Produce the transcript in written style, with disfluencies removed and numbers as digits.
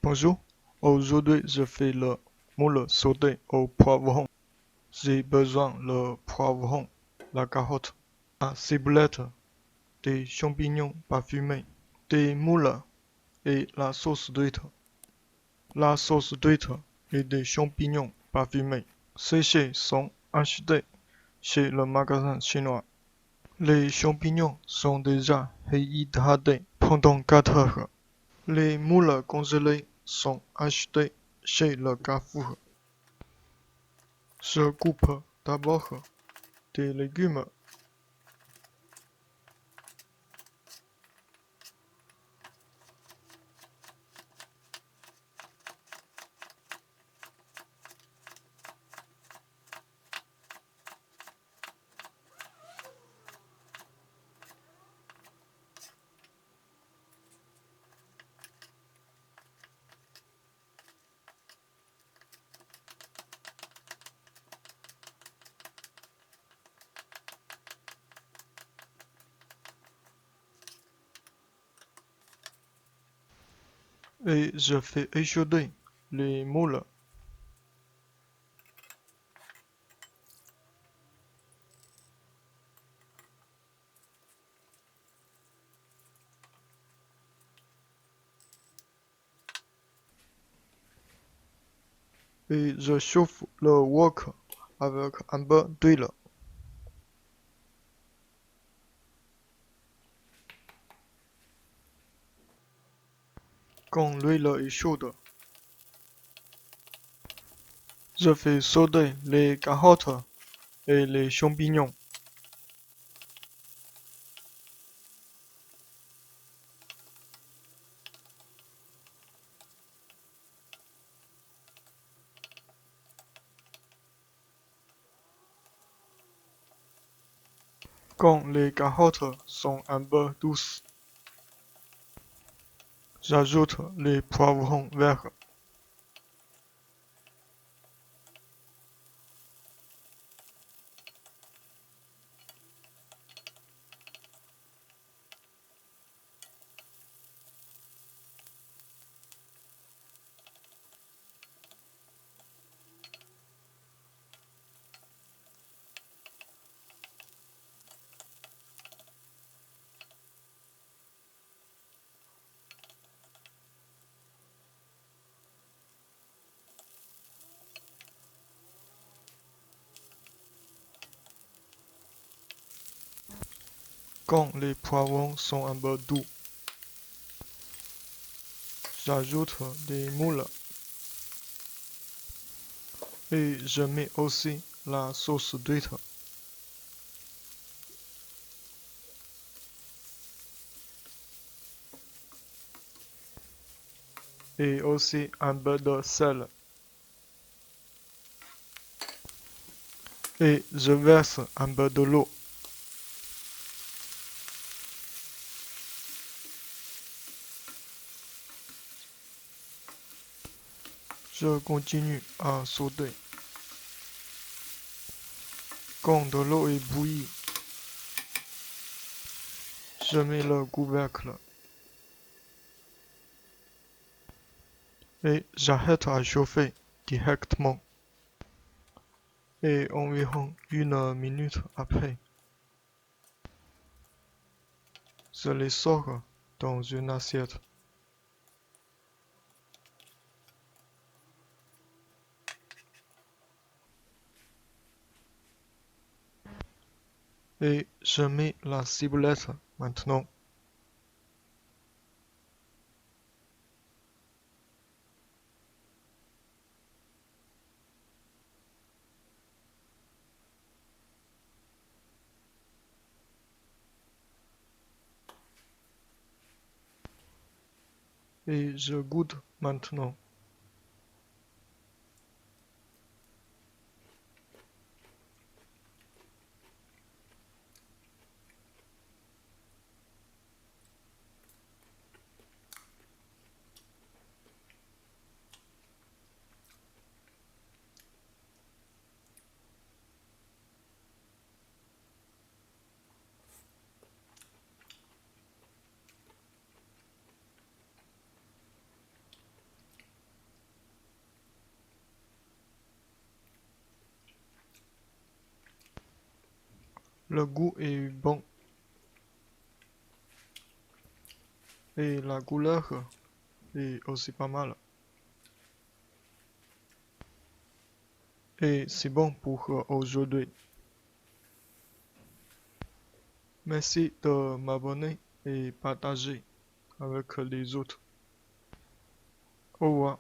Bonjour, aujourd'hui je fais le moule sauté au poivron. J'ai besoin le poivron, la carotte, la ciboulette, des champignons parfumés, des moules et la sauce d'huître. La sauce d'huître et des champignons parfumés séchés sont achetés chez le magasin chinois. Les champignons sont déjà réhydratés pendant 4 heures. Les moules congelés sont achetés chez le Carrefour. Je coupe d'abord des légumes et je fais échauder les moules. Et je chauffe le wok avec un peu d'huile. Quand l'huile est chaude, je fais sauter les carottes et les champignons. Quand les carottes sont un peu douces, j'ajoute les poivrons verts. Quand les poivrons sont un peu doux, j'ajoute des moules et je mets aussi la sauce d'huître et aussi un peu de sel. Et je verse un peu de l'eau. Je continue à sauter. Quand de l'eau est bouillie, je mets le couvercle et j'arrête à chauffer directement. Et environ 1 minute après, je les sors dans une assiette. Et je mets la ciboulette maintenant. Et je goûte maintenant. Le goût est bon et la couleur est aussi pas mal. Et c'est bon pour aujourd'hui. Merci de m'abonner et partager avec les autres. Au revoir.